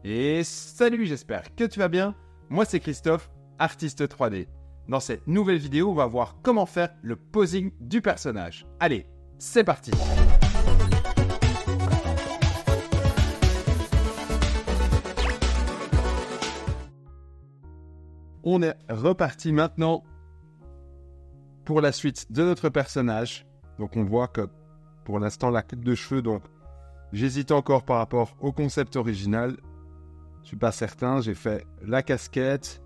Et salut, j'espère que tu vas bien. Moi c'est Christophe, artiste 3D. Dans cette nouvelle vidéo, on va voir comment faire le posing du personnage. Allez, c'est parti. On est reparti maintenant pour la suite de notre personnage. Donc on voit que pour l'instant la coupe de cheveux, donc j'hésite encore par rapport au concept original. Je suis pas certain, j'ai fait la casquette.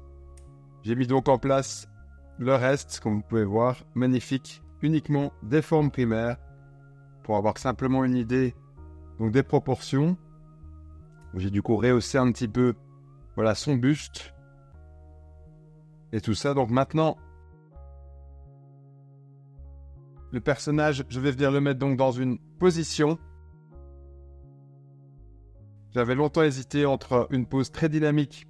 J'ai mis donc en place le reste, comme vous pouvez voir, magnifique, uniquement des formes primaires pour avoir simplement une idée donc des proportions. J'ai du coup rehaussé un petit peu voilà, son buste et tout ça. Donc maintenant, le personnage, je vais venir le mettre donc dans une position. J'avais longtemps hésité entre une pose très dynamique,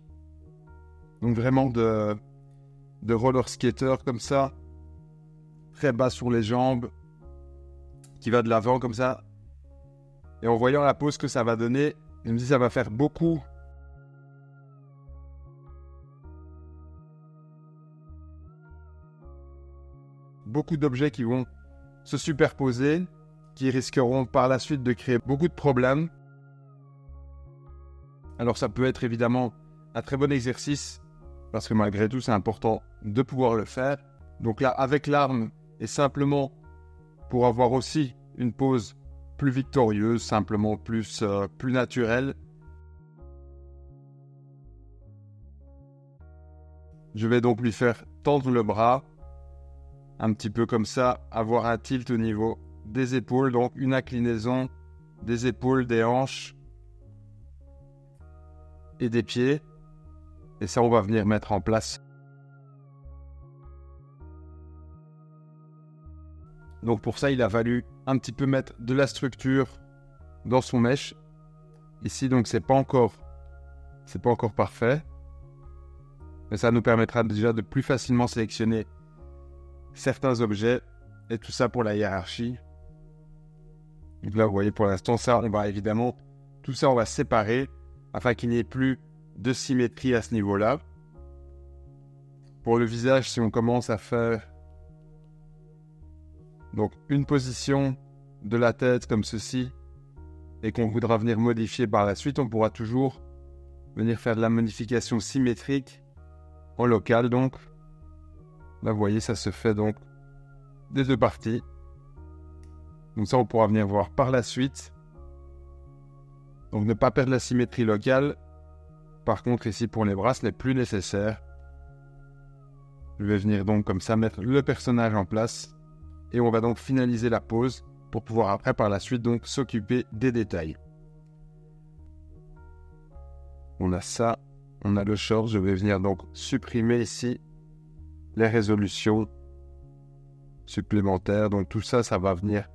donc vraiment de roller skater comme ça, très bas sur les jambes, qui va de l'avant comme ça. Et en voyant la pose que ça va donner, je me dis ça va faire beaucoup d'objets qui vont se superposer, qui risqueront par la suite de créer beaucoup de problèmes. Alors ça peut être évidemment un très bon exercice, parce que malgré tout c'est important de pouvoir le faire. Donc là, avec l'arme, et simplement pour avoir aussi une pose plus victorieuse, simplement plus naturelle, je vais donc lui faire tendre le bras, un petit peu comme ça, avoir un tilt au niveau des épaules, donc une inclinaison des épaules, des hanches et des pieds. Et ça, on va venir mettre en place. Donc pour ça, il a fallu un petit peu mettre de la structure dans son mesh. Ici, donc, c'est pas encore parfait. Mais ça nous permettra déjà de plus facilement sélectionner certains objets. Et tout ça pour la hiérarchie. Donc là, vous voyez, pour l'instant, ça, on va évidemment, tout ça, on va séparer afin qu'il n'y ait plus de symétrie à ce niveau-là. Pour le visage, si on commence à faire donc une position de la tête comme ceci et qu'on voudra venir modifier par la suite, on pourra toujours venir faire de la modification symétrique en local. Donc là, vous voyez, ça se fait donc des deux parties. Donc ça, on pourra venir voir par la suite. Donc ne pas perdre la symétrie locale. Par contre, ici, pour les bras, ce n'est plus nécessaire. Je vais venir donc comme ça mettre le personnage en place. Et on va donc finaliser la pose pour pouvoir après, par la suite, donc s'occuper des détails. On a ça, on a le short. Je vais venir donc supprimer ici les résolutions supplémentaires. Donc tout ça, ça va venir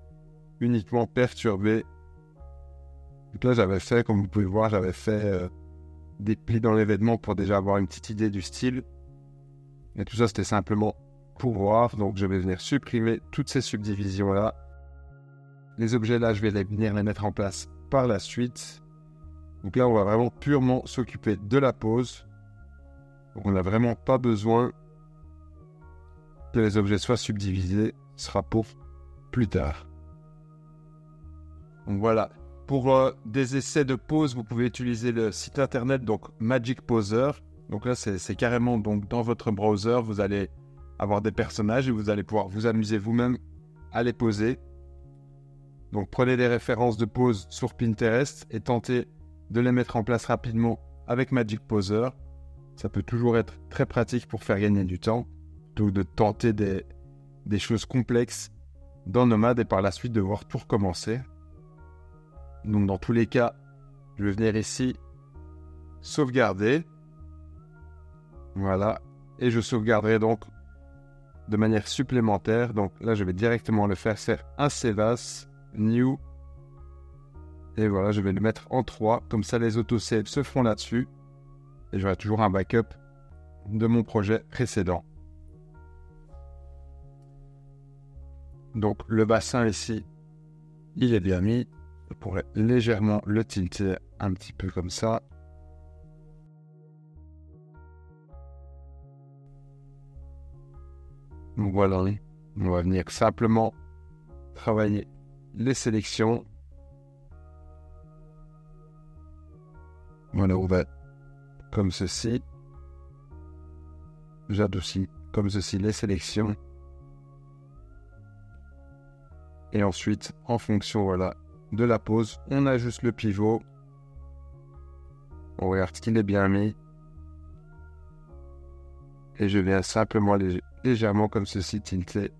uniquement perturber. Donc là, j'avais fait, comme vous pouvez voir, j'avais fait des plis dans les vêtements pour déjà avoir une petite idée du style. Et tout ça, c'était simplement pour voir. Donc, je vais venir supprimer toutes ces subdivisions-là. Les objets, là, je vais venir les mettre en place par la suite. Donc là, on va vraiment purement s'occuper de la pose. Donc, on n'a vraiment pas besoin que les objets soient subdivisés. Ce sera pour plus tard. Donc, voilà. Pour des essais de pose, vous pouvez utiliser le site internet, donc Magic Poser. Donc là, c'est carrément donc, dans votre browser, vous allez avoir des personnages et vous allez pouvoir vous amuser vous-même à les poser. Donc prenez des références de pose sur Pinterest et tentez de les mettre en place rapidement avec Magic Poser. Ça peut toujours être très pratique pour faire gagner du temps, plutôt que de tenter des choses complexes dans Nomad et par la suite devoir tout recommencer. Donc dans tous les cas, je vais venir ici sauvegarder. Voilà. Et je sauvegarderai donc de manière supplémentaire. Donc là, je vais directement le faire. C'est un Save As, New. Et voilà, je vais le mettre en 3. Comme ça, les autosaves se font là-dessus. Et j'aurai toujours un backup de mon projet précédent. Donc le bassin ici, il est bien mis. Je pourrais légèrement le tilter un petit peu comme ça. Donc voilà, on va venir simplement travailler les sélections. Voilà, on va comme ceci. J'adoucis comme ceci les sélections. Et ensuite, en fonction voilà, de la pose, on ajuste le pivot. On regarde qu'il est bien mis. Et je viens simplement légèrement comme ceci tilter.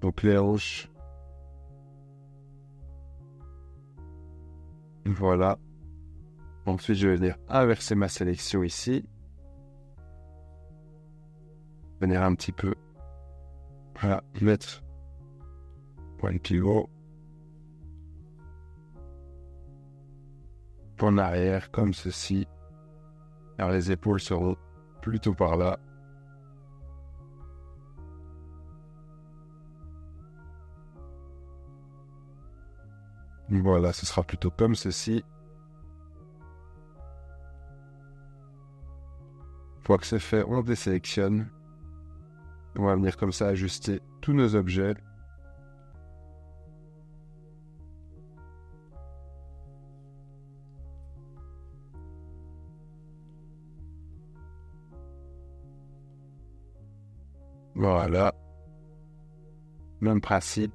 Donc les hanches. Voilà. Ensuite, je vais venir inverser ma sélection ici. Venir un petit peu. Voilà, mettre point de pivot. En arrière, comme ceci. Alors les épaules seront plutôt par là. Voilà, ce sera plutôt comme ceci. Une fois que c'est fait, on désélectionne. On va venir comme ça ajuster tous nos objets. Voilà. Même principe.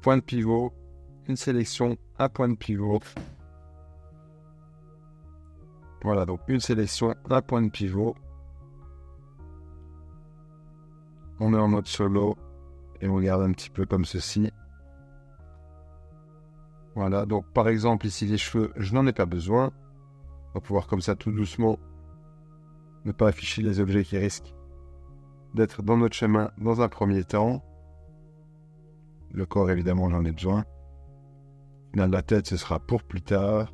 Point de pivot. Une sélection, un point de pivot. Voilà, donc une sélection, un point de pivot. On est en mode solo et on regarde un petit peu comme ceci. Voilà, donc par exemple ici les cheveux, je n'en ai pas besoin. On va pouvoir comme ça tout doucement ne pas afficher les objets qui risquent d'être dans notre chemin dans un premier temps. Le corps évidemment j'en ai besoin. Là, la tête ce sera pour plus tard.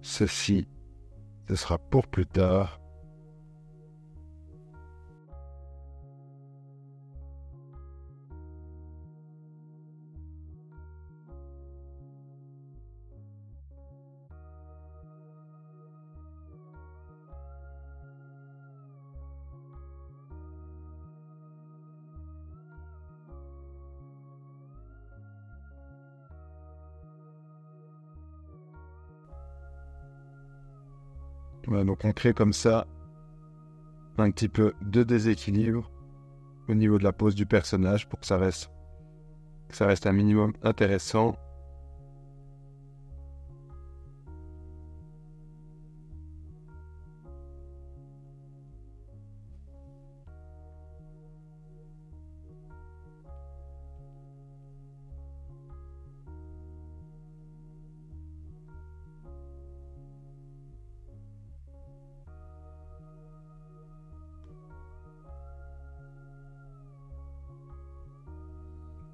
Ceci, ce sera pour plus tard. Voilà, donc on crée comme ça un petit peu de déséquilibre au niveau de la pose du personnage pour que ça reste un minimum intéressant.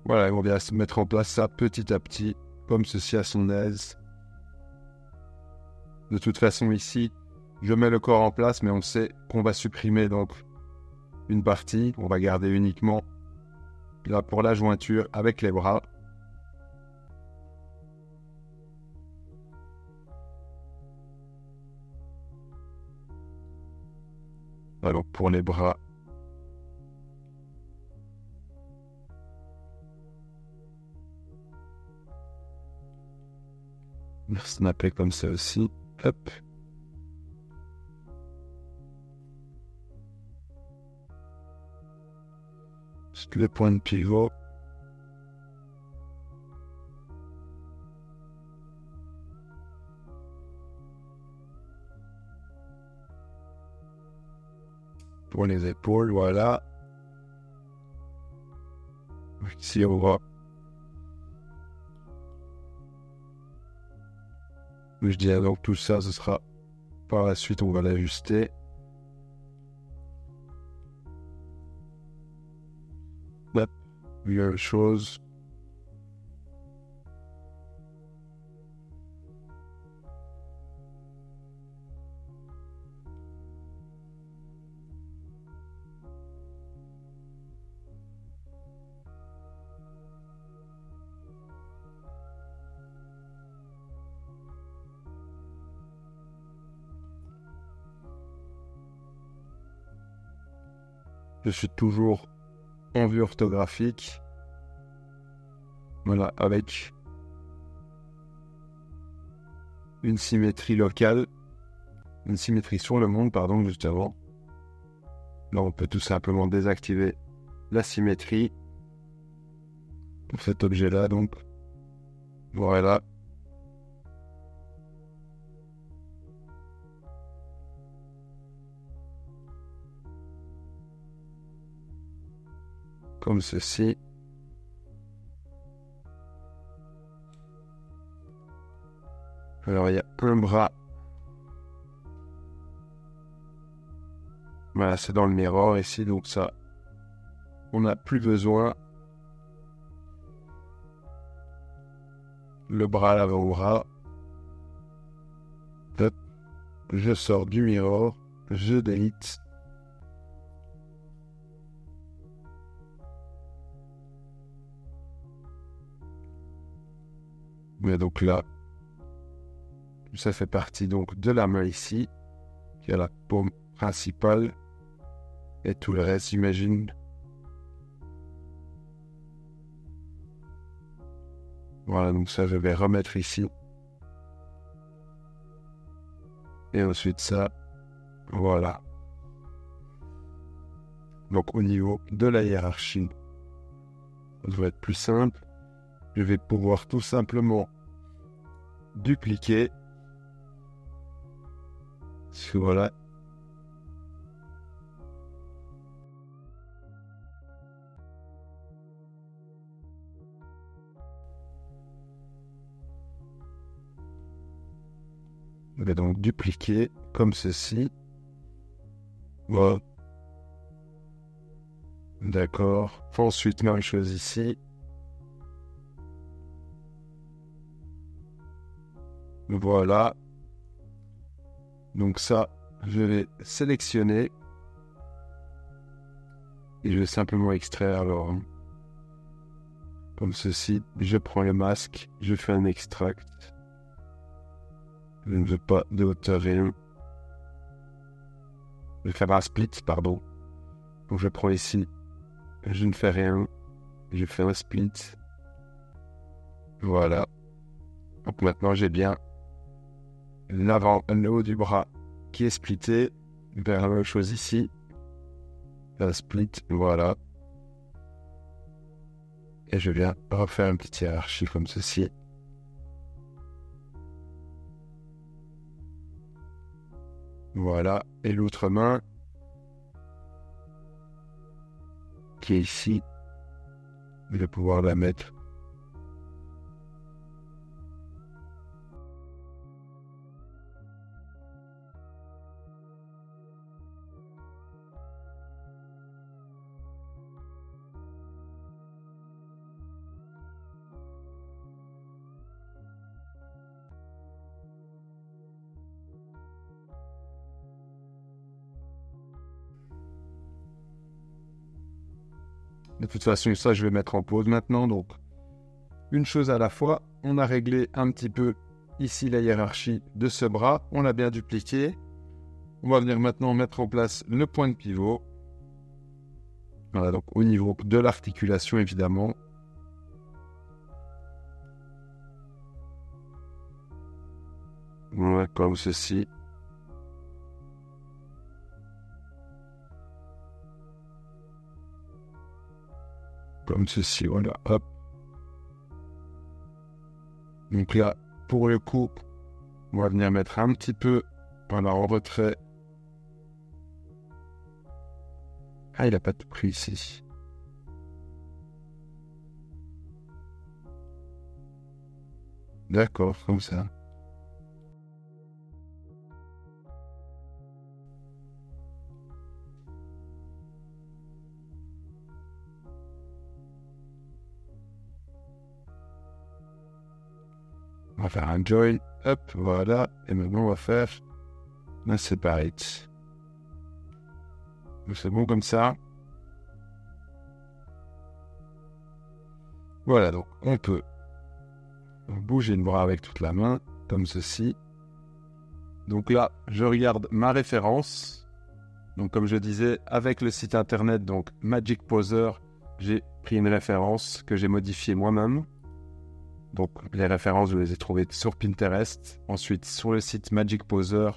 Voilà, on vient se mettre en place ça petit à petit, comme ceci à son aise. De toute façon ici, je mets le corps en place, mais on sait qu'on va supprimer donc une partie. On va garder uniquement là pour la jointure avec les bras. Alors pour les bras, on va snapper comme ça aussi. Hop. Les points de pivot. Pour les épaules, voilà. Ici, on va. Je dis donc tout ça, ce sera par la suite, on va l'ajuster. Hop, même chose. Je suis toujours en vue orthographique. Voilà, avec une symétrie locale, une symétrie sur le monde, pardon, juste avant. Là, on peut tout simplement désactiver la symétrie pour cet objet-là, donc. Voilà. Comme ceci. Alors, il y a un bras. Voilà, c'est dans le miroir ici, donc ça, on n'a plus besoin. Le bras, l'avant-bras. Hop. Je sors du miroir, je délite. Mais donc là, ça fait partie donc de la main ici, qui a la paume principale, et tout le reste, j'imagine. Voilà, donc ça, je vais remettre ici. Et ensuite ça, voilà. Donc au niveau de la hiérarchie, ça doit être plus simple. Je vais pouvoir tout simplement dupliquer. Voilà. Je vais donc dupliquer comme ceci. Voilà. D'accord. Ensuite, même chose ici. Voilà. Donc ça, je vais sélectionner. Et je vais simplement extraire alors. Comme ceci. Je prends le masque. Je fais un extract. Je ne veux pas de hauteur rien. Je vais faire un split, pardon. Donc je prends ici. Je ne fais rien. Je fais un split. Voilà. Donc maintenant j'ai bien l'avant, le haut du bras qui est splitté. Vers la même chose ici. Un split, voilà. Et je viens refaire une petite hiérarchie comme ceci. Voilà. Et l'autre main qui est ici. Je vais pouvoir la mettre. De toute façon, ça, je vais mettre en pause maintenant. Donc, une chose à la fois. On a réglé un petit peu ici la hiérarchie de ce bras. On l'a bien dupliqué. On va venir maintenant mettre en place le point de pivot. Voilà, donc au niveau de l'articulation, évidemment. Voilà, comme ceci. Comme ceci, voilà, hop. Donc là, pour le coup, on va venir mettre un petit peu, voilà, en retrait. Ah, il n'a pas tout pris ici. D'accord, comme ça. On va faire un join, hop, voilà. Et maintenant, on va faire un separate. Donc, c'est bon comme ça. Voilà, donc on peut bouger le bras avec toute la main, comme ceci. Donc là, je regarde ma référence. Donc comme je disais, avec le site internet, donc Magic Poser, j'ai pris une référence que j'ai modifiée moi-même. Donc les références, je les ai trouvées sur Pinterest. Ensuite, sur le site Magic Poser,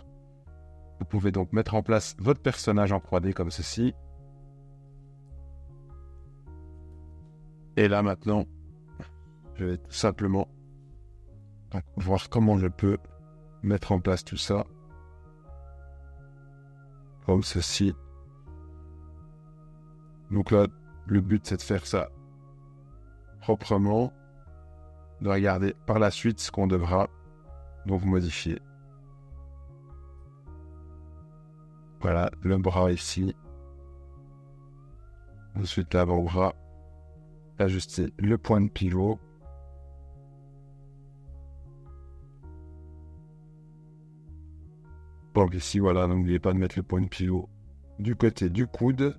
vous pouvez donc mettre en place votre personnage en 3D comme ceci. Et là maintenant, je vais tout simplement voir comment je peux mettre en place tout ça. Comme ceci. Donc là, le but c'est de faire ça proprement, de regarder par la suite ce qu'on devra donc modifier. Voilà, le bras ici. Ensuite l'avant-bras. Ajuster le point de pivot. Donc ici, voilà, n'oubliez pas de mettre le point de pivot du côté du coude.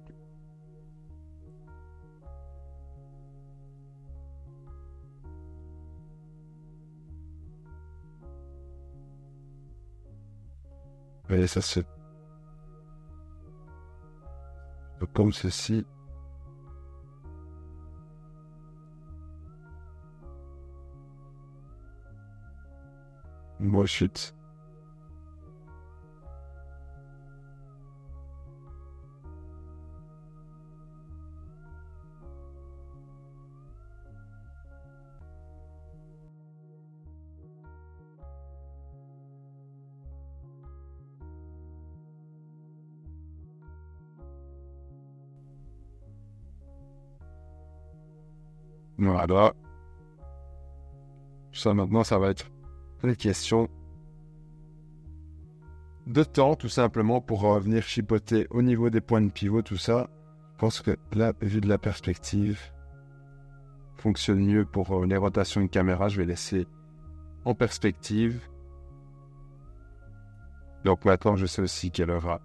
Vous voyez, ça se fait comme ceci. Moi, chute. Voilà. Ça, maintenant, ça va être les questions de temps, tout simplement, pour venir chipoter au niveau des points de pivot, tout ça. Je pense que là, vu de la perspective, fonctionne mieux pour les rotations de caméra. Je vais laisser en perspective. Donc maintenant, je sais aussi qu'elle aura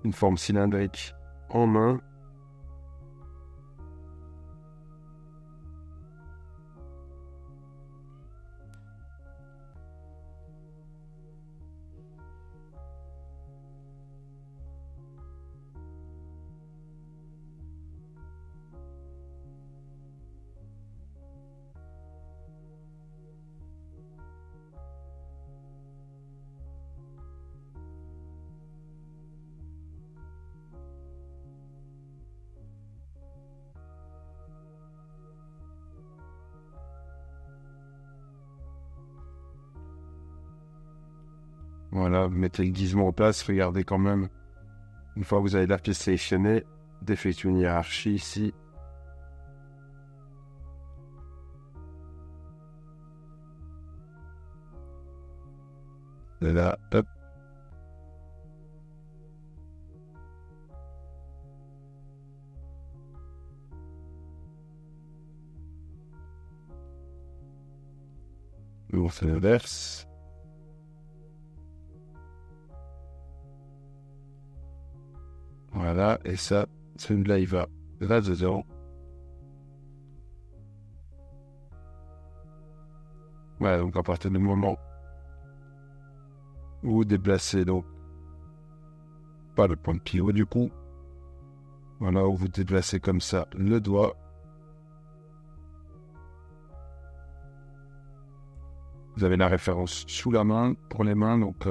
une forme cylindrique en main. Voilà, vous mettez le guisement en place, regardez quand même, une fois que vous avez la pièce sélectionnée, d'effectuer une hiérarchie ici. Et là, hop. On fait l'inverse. Voilà, et ça, celui-là, il va là-dedans. Voilà, donc à partir du moment où vous déplacez, donc, pas le point de pivot du coup, voilà, où vous déplacez comme ça le doigt. Vous avez la référence sous la main pour les mains, donc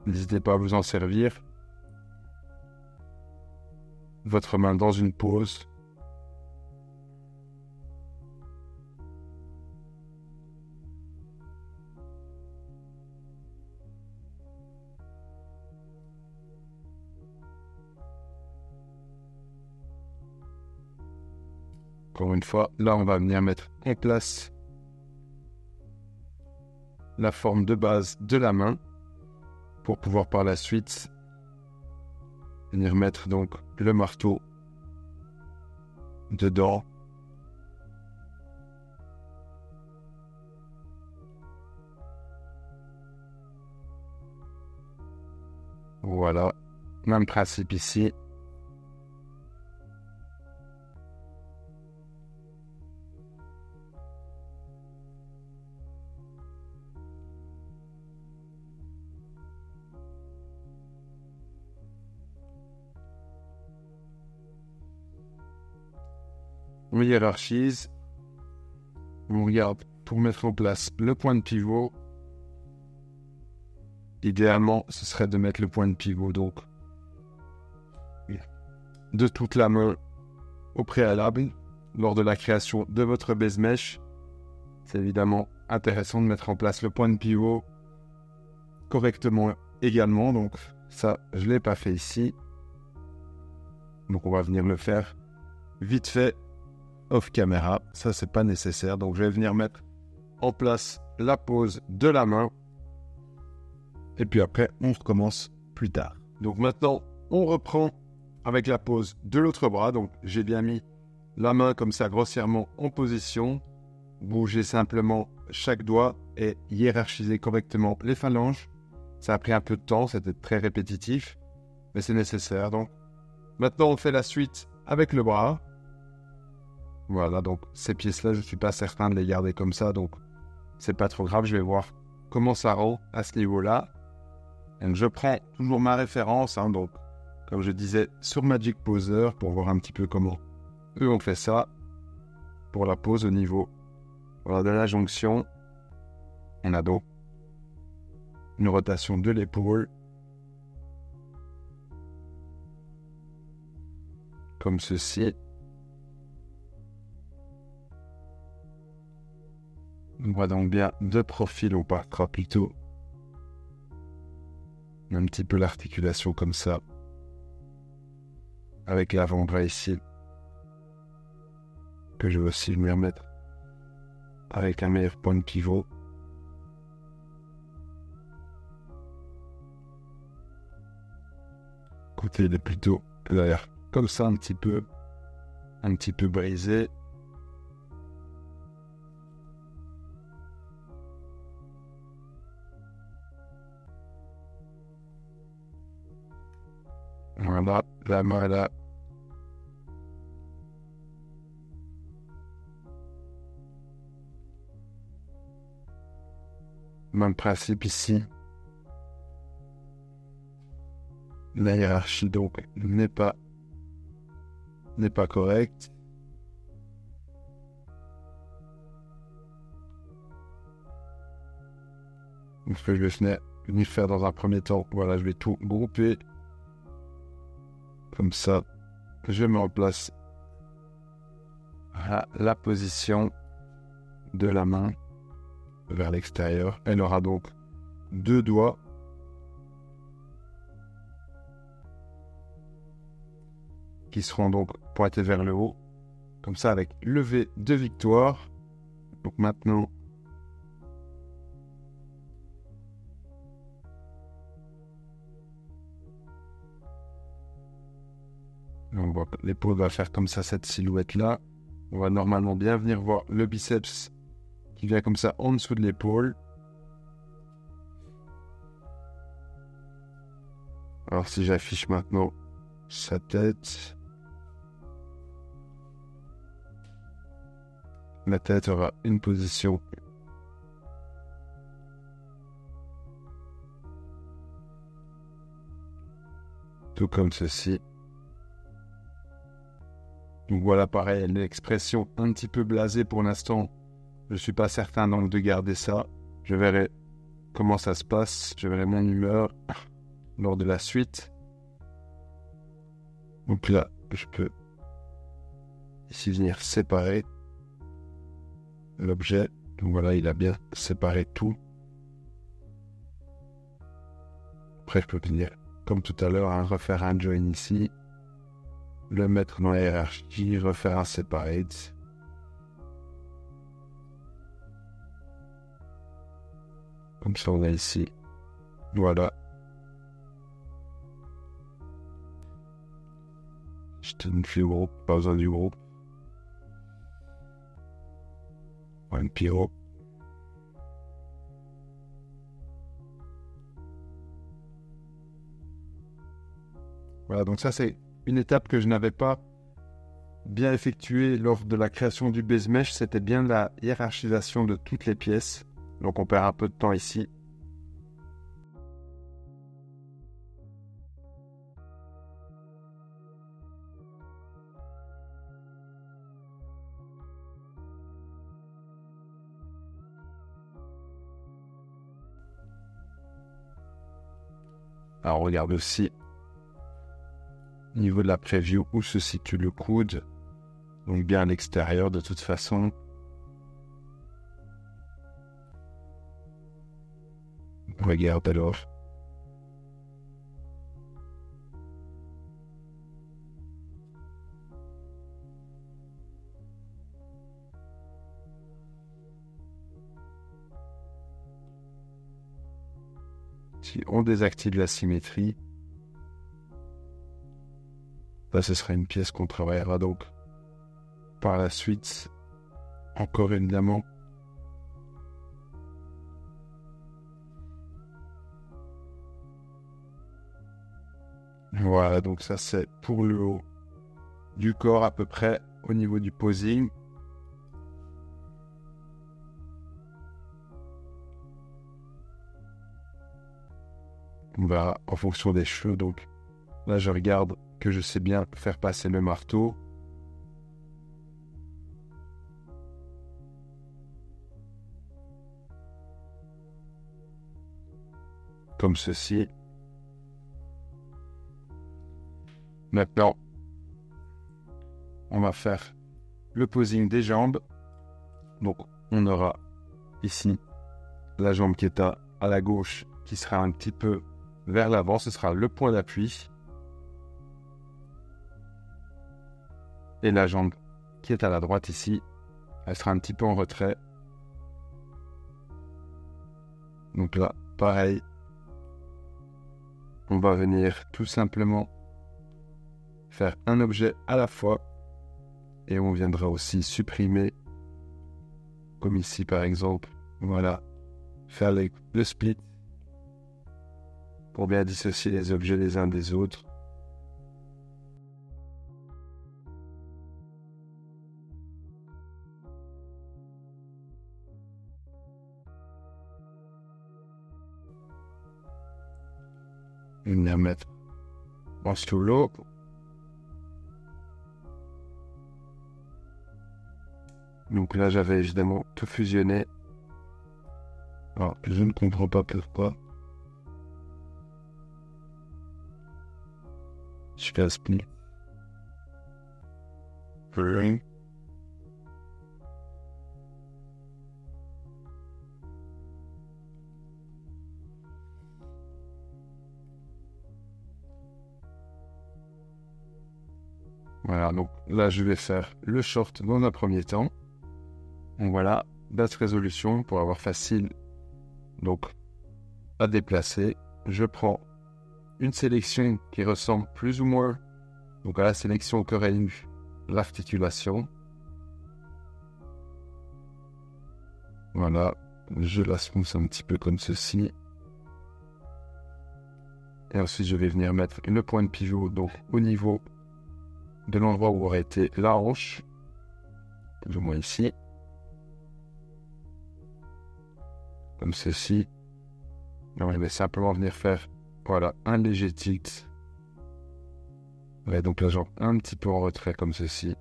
n'hésitez pas à vous en servir. Votre main dans une pose. Encore une fois, là on va venir mettre en place la forme de base de la main pour pouvoir par la suite venir mettre donc le marteau dedans. Voilà, même principe ici. On hiérarchise. On regarde pour mettre en place le point de pivot. Idéalement, ce serait de mettre le point de pivot donc de toute la main au préalable lors de la création de votre base mesh. C'est évidemment intéressant de mettre en place le point de pivot correctement également. Donc ça, je ne l'ai pas fait ici. Donc on va venir le faire vite fait off caméra. Ça, c'est pas nécessaire. Donc je vais venir mettre en place la pose de la main. Et puis après, on recommence plus tard. Donc maintenant, on reprend avec la pose de l'autre bras. Donc j'ai bien mis la main comme ça grossièrement en position. Bougez simplement chaque doigt et hiérarchisez correctement les phalanges. Ça a pris un peu de temps, c'était très répétitif, mais c'est nécessaire. Donc maintenant, on fait la suite avec le bras. Voilà, donc ces pièces-là, je ne suis pas certain de les garder comme ça, donc c'est pas trop grave. Je vais voir comment ça rend à ce niveau-là. Donc, je prends toujours ma référence, donc comme je disais, sur Magic Poser, pour voir un petit peu comment eux ont fait ça. Pour la pose au niveau de la jonction, on a donc une rotation de l'épaule, comme ceci. On voit donc bien de profil, on partira plutôt un petit peu l'articulation comme ça, avec l'avant-bras ici, que je vais aussi venir mettre avec un meilleur point de pivot. Côté, il est plutôt d'ailleurs comme ça, un petit peu brisé. Voilà, la main là. Même principe ici. La hiérarchie donc n'est pas correcte. Donc, ce que je vais venir faire dans un premier temps, voilà, je vais tout grouper comme ça. Je mets en place la position de la main vers l'extérieur. Elle aura donc deux doigts qui seront donc pointés vers le haut, comme ça avec levé de victoire. Donc maintenant, on voit que l'épaule va faire comme ça cette silhouette-là. On va normalement bien venir voir le biceps qui vient comme ça en dessous de l'épaule. Alors si j'affiche maintenant sa tête, la tête aura une position tout comme ceci. Donc voilà, pareil, l'expression un petit peu blasée pour l'instant. Je ne suis pas certain donc de garder ça. Je verrai comment ça se passe. Je verrai mon humeur lors de la suite. Donc là, je peux ici venir séparer l'objet. Donc voilà, il a bien séparé tout. Après, je peux venir, comme tout à l'heure, refaire un join ici. Le mettre dans la hiérarchie, refaire un separate. Comme ça, on a ici. Voilà. Je te une flux groupe, pas besoin du groupe. Un pyro. Voilà, donc ça c'est une étape que je n'avais pas bien effectuée lors de la création du base mesh. C'était bien la hiérarchisation de toutes les pièces. Donc on perd un peu de temps ici. Alors, on regarde aussi au niveau de la preview où se situe le coude. Donc, bien à l'extérieur de toute façon. On regarde alors. Si on désactive la symétrie, là, ce sera une pièce qu'on travaillera donc par la suite, encore évidemment. Voilà, donc ça c'est pour le haut du corps à peu près au niveau du posing. On va en fonction des cheveux, donc là je regarde que je sais bien faire passer le marteau. Comme ceci. Maintenant, on va faire le posing des jambes. Donc, on aura ici la jambe qui est à la gauche, qui sera un petit peu vers l'avant. Ce sera le point d'appui. Et la jambe qui est à la droite ici, elle sera un petit peu en retrait. Donc là, pareil. On va venir tout simplement faire un objet à la fois. Et on viendra aussi supprimer, comme ici par exemple, voilà, faire le split pour bien dissocier les objets les uns des autres. Et venir mettre en stylo. Donc là, j'avais évidemment tout fusionné. Alors, je ne comprends pas pourquoi. Je fais un split. Voilà, donc là, je vais faire le short dans un premier temps. Donc voilà, basse résolution pour avoir facile donc à déplacer. Je prends une sélection qui ressemble plus ou moins donc à la sélection qu'aurait eu l'articulation. Voilà, je la smooth un petit peu comme ceci. Et ensuite, je vais venir mettre une pointe pivot donc au niveau de l'endroit où aurait été la hanche, plus ou moins ici. Comme ceci. On va simplement venir faire, voilà, un léger tilt. Ouais, donc la jambe un petit peu en retrait comme ceci.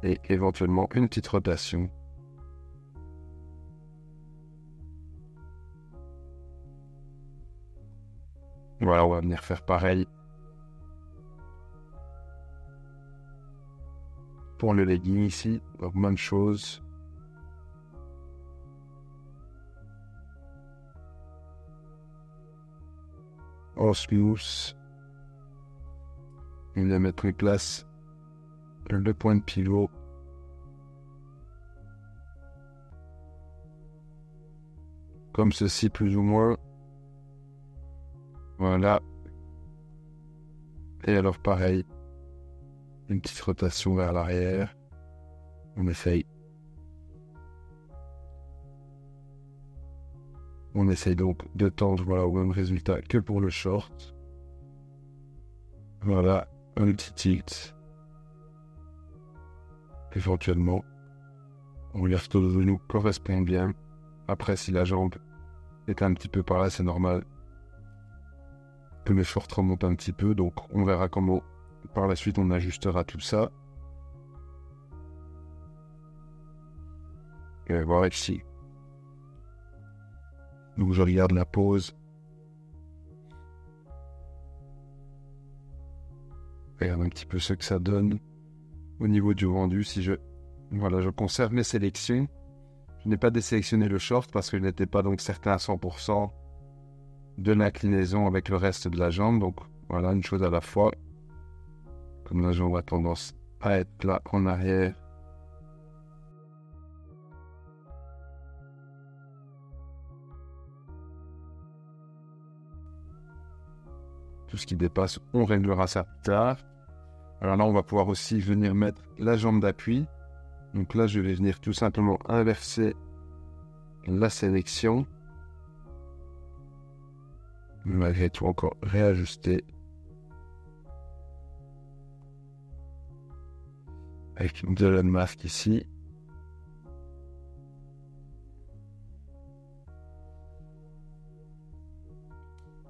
Et éventuellement une petite rotation. Voilà, on va venir faire pareil pour le legging ici. Donc même chose. En smooth. On va mettre en place le point de pivot. Comme ceci plus ou moins. Voilà. Et alors pareil. Une petite rotation vers l'arrière. On essaye. On essaye donc de tendre voilà, au même résultat que pour le short. Voilà, un petit tilt. Éventuellement, on regarde que le genou correspond bien. Après, si la jambe est un petit peu par là, c'est normal que le short remonte un petit peu. Donc, on verra comment par la suite on ajustera tout ça. Et voir ici. Donc, je regarde la pose regarde un petit peu ce que ça donne au niveau du rendu. Si je conserve mes sélections. Je n'ai pas désélectionné le short parce que je n'étais pas donc certain à 100% de l'inclinaison avec le reste de la jambe. Donc voilà, une chose à la fois. Comme la jambe a tendance à être là en arrière. Tout ce qui dépasse, on réglera ça plus tard. Alors là, on va pouvoir aussi venir mettre la jambe d'appui. Donc là, je vais venir tout simplement inverser la sélection. Malgré tout, encore réajuster. Avec une Elon Musk ici.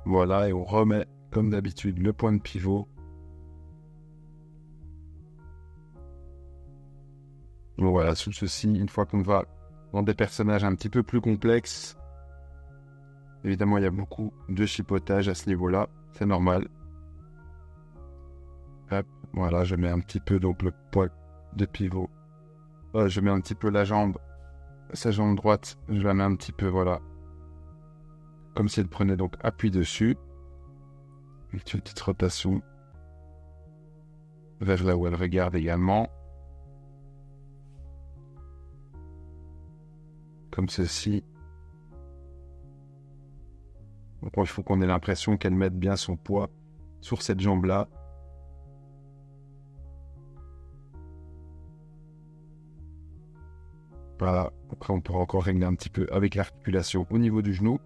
Voilà, et on remet, comme d'habitude, le point de pivot. Donc voilà, sous ceci, une fois qu'on va dans des personnages un petit peu plus complexes, évidemment, il y a beaucoup de chipotage à ce niveau-là, c'est normal. Hop, voilà, je mets un petit peu donc le point de pivot. Je mets un petit peu la jambe, sa jambe droite, je la mets un petit peu, voilà, comme si elle prenait donc appui dessus. Une petite rotation vers là où elle regarde également. Comme ceci. Donc il faut qu'on ait l'impression qu'elle mette bien son poids sur cette jambe-là. Voilà. Après, on pourra encore régler un petit peu avec l'articulation au niveau du genou.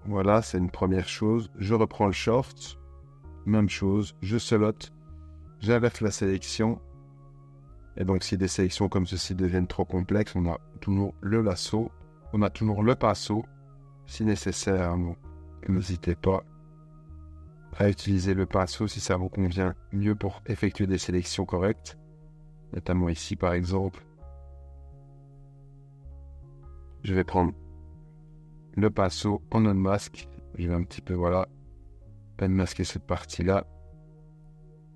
Voilà, c'est une première chose. Je reprends le short. Même chose, je selote. J'inverse la sélection. Et donc, si des sélections comme ceci deviennent trop complexes, on a toujours le lasso. On a toujours le passo, si nécessaire. Donc, n'hésitez pas à utiliser le pinceau si ça vous convient mieux pour effectuer des sélections correctes. Notamment ici, par exemple. Je vais prendre le pinceau en unmask. Je vais un petit peu, voilà, unmasquer cette partie-là.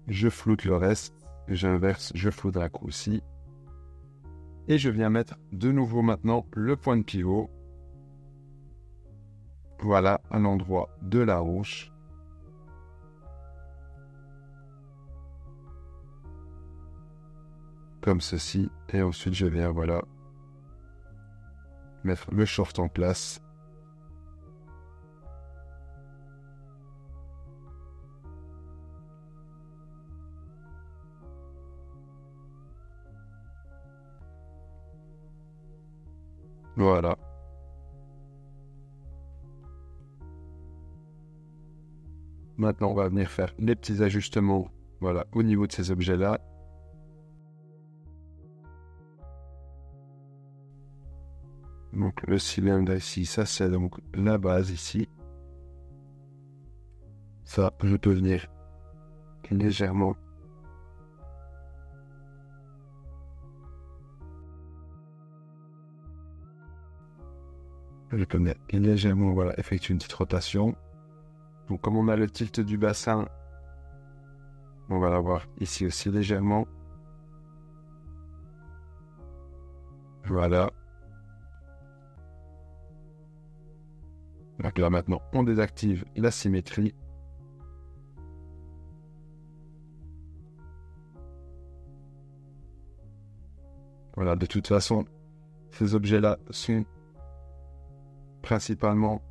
Je floute le reste. J'inverse, je floute d'un coup aussi. Et je viens mettre de nouveau maintenant le point de pivot. Voilà, à l'endroit de la hanche. Comme ceci. Et ensuite, je viens, voilà, mettre le short en place. Voilà. Maintenant, on va venir faire les petits ajustements, voilà, au niveau de ces objets-là. Donc, le cylindre ici, ça c'est donc la base ici. Ça, je peux venir légèrement. Je peux venir légèrement, voilà, effectuer une petite rotation. Donc, comme on a le tilt du bassin, on va l'avoir ici aussi légèrement. Voilà. Donc là, maintenant, on désactive la symétrie. Voilà, de toute façon, ces objets-là sont principalement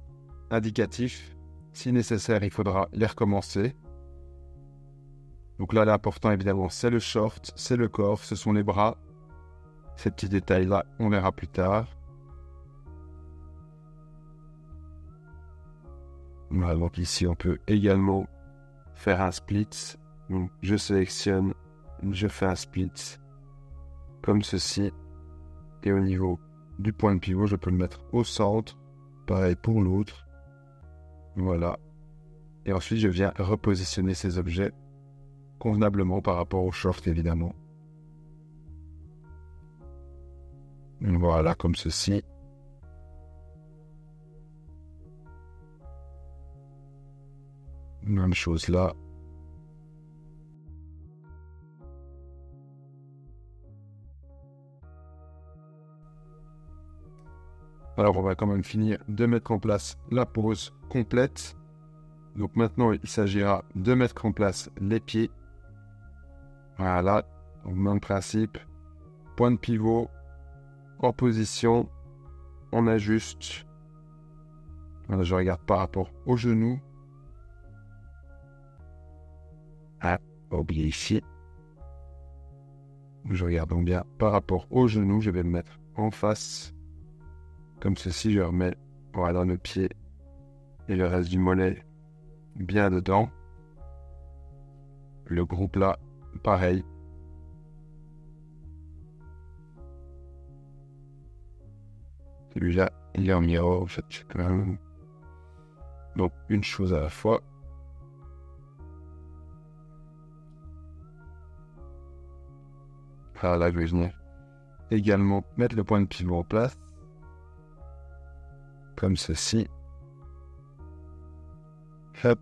indicatifs. Si nécessaire, il faudra les recommencer. Donc là, l'important, évidemment, c'est le short, c'est le corps, ce sont les bras. Ces petits détails-là, on verra plus tard. Voilà, donc ici, on peut également faire un split. Donc, je sélectionne, je fais un split, comme ceci. Et au niveau du point de pivot, je peux le mettre au centre. Pareil pour l'autre. Voilà. Et ensuite, je viens repositionner ces objets convenablement par rapport au short, évidemment. Voilà, comme ceci. Même chose là. Alors, on va quand même finir de mettre en place la pose complète. Donc maintenant, il s'agira de mettre en place les pieds. Voilà, donc même principe. Point de pivot, en position, on ajuste. Voilà, je regarde par rapport au genou. Ah, pas oublier ici. Je regarde donc bien par rapport au genou, je vais le mettre en face. Comme ceci, je remets voilà, le pied et le reste du mollet bien dedans. Le groupe là, pareil. Celui-là, il est en miroir, en fait. Donc, une chose à la fois. Alors là, je vais venir également mettre le point de pivot en place. Comme ceci. Hop.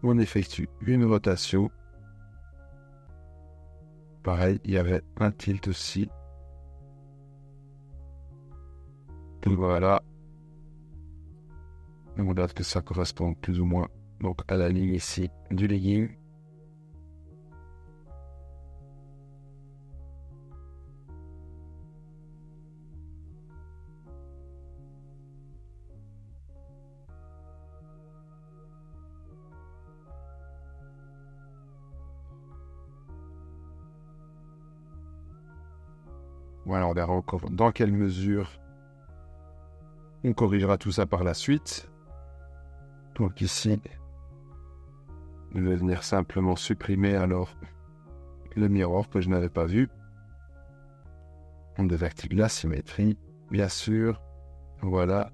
On effectue une rotation. Pareil, il y avait un tilt aussi. Donc voilà. On note que ça correspond plus ou moins donc à la ligne ici du legging. Voilà, on verra encore dans quelle mesure on corrigera tout ça par la suite. Donc ici, je vais venir simplement supprimer alors le miroir que je n'avais pas vu. On désactive la symétrie, bien sûr. Voilà.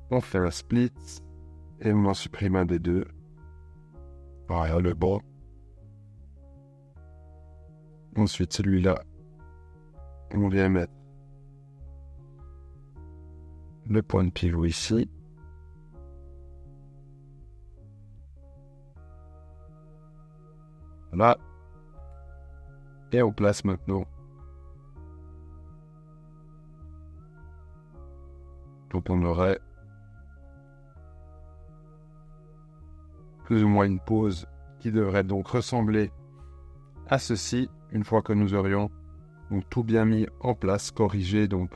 On fait un split et on en supprime un des deux. Voilà, le bon. Ensuite, celui-là, on vient mettre le point de pivot ici. Voilà. Et on place maintenant. Donc on aurait plus ou moins une pose qui devrait donc ressembler à ceci, une fois que nous aurions donc tout bien mis en place, corrigé donc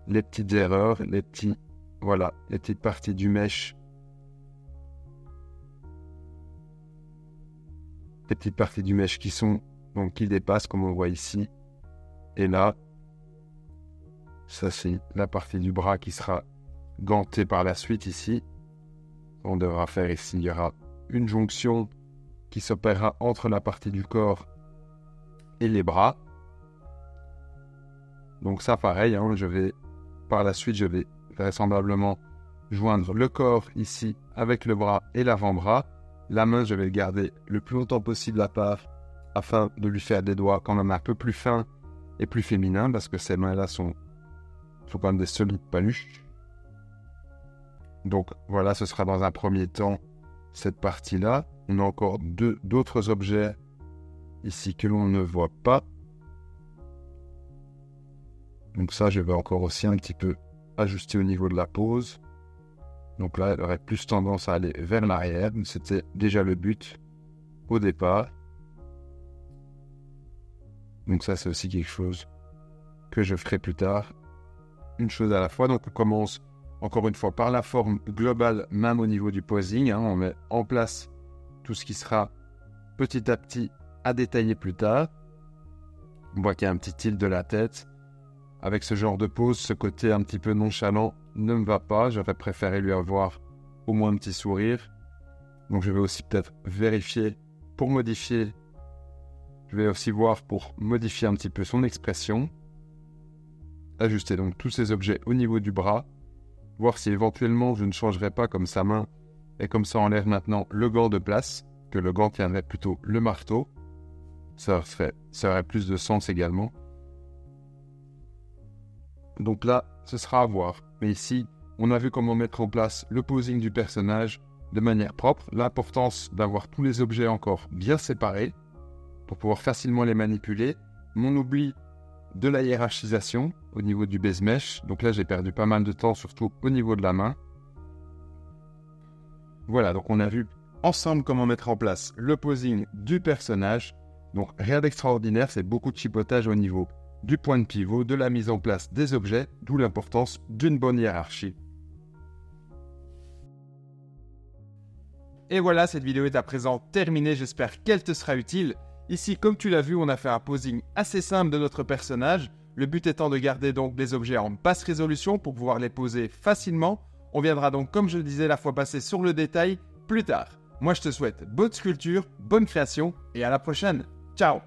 les petites erreurs, les petites parties du mesh. Les petites parties du mesh qui dépassent comme on voit ici. Et là, ça c'est la partie du bras qui sera gantée par la suite ici. On devra faire ici, il y aura une jonction qui s'opérera entre la partie du corps et les bras. Donc ça pareil, par la suite je vais vraisemblablement joindre le corps ici avec le bras et l'avant-bras. La main, je vais le garder le plus longtemps possible à part afin de lui faire des doigts quand même un peu plus fins et plus féminins parce que ces mains-là sont quand même des solides paluches. Donc voilà, ce sera dans un premier temps cette partie-là. On a encore d'autres objets ici que l'on ne voit pas. Donc ça, je vais encore aussi un petit peu ajuster au niveau de la pose. Donc là, elle aurait plus tendance à aller vers l'arrière. C'était déjà le but au départ. Donc ça, c'est aussi quelque chose que je ferai plus tard. Une chose à la fois. Donc on commence encore une fois par la forme globale, même au niveau du posing. On met en place tout ce qui sera petit à petit à détailler plus tard. On voit qu'il y a un petit tilt de la tête. Avec ce genre de pose, ce côté un petit peu nonchalant ne me va pas. J'aurais préféré lui avoir au moins un petit sourire. Donc je vais aussi peut-être vérifier pour modifier. Je vais aussi voir pour modifier un petit peu son expression. Ajuster donc tous ces objets au niveau du bras. Voir si éventuellement je ne changerai pas comme sa main et comme ça enlève maintenant le gant de place. Que le gant tiendrait plutôt le marteau. Ça aurait plus de sens également. Donc là, ce sera à voir. Mais ici, on a vu comment mettre en place le posing du personnage de manière propre. L'importance d'avoir tous les objets encore bien séparés pour pouvoir facilement les manipuler. Mais on oublie de la hiérarchisation au niveau du base mesh. Donc là, j'ai perdu pas mal de temps, surtout au niveau de la main. Voilà, donc on a vu ensemble comment mettre en place le posing du personnage. Donc rien d'extraordinaire, c'est beaucoup de chipotage au niveau du point de pivot, de la mise en place des objets, d'où l'importance d'une bonne hiérarchie. Et voilà, cette vidéo est à présent terminée, j'espère qu'elle te sera utile. Ici, comme tu l'as vu, on a fait un posing assez simple de notre personnage, le but étant de garder donc des objets en basse résolution pour pouvoir les poser facilement. On viendra donc, comme je le disais la fois passée, sur le détail plus tard. Moi, je te souhaite bonne sculpture, bonne création et à la prochaine. Ciao!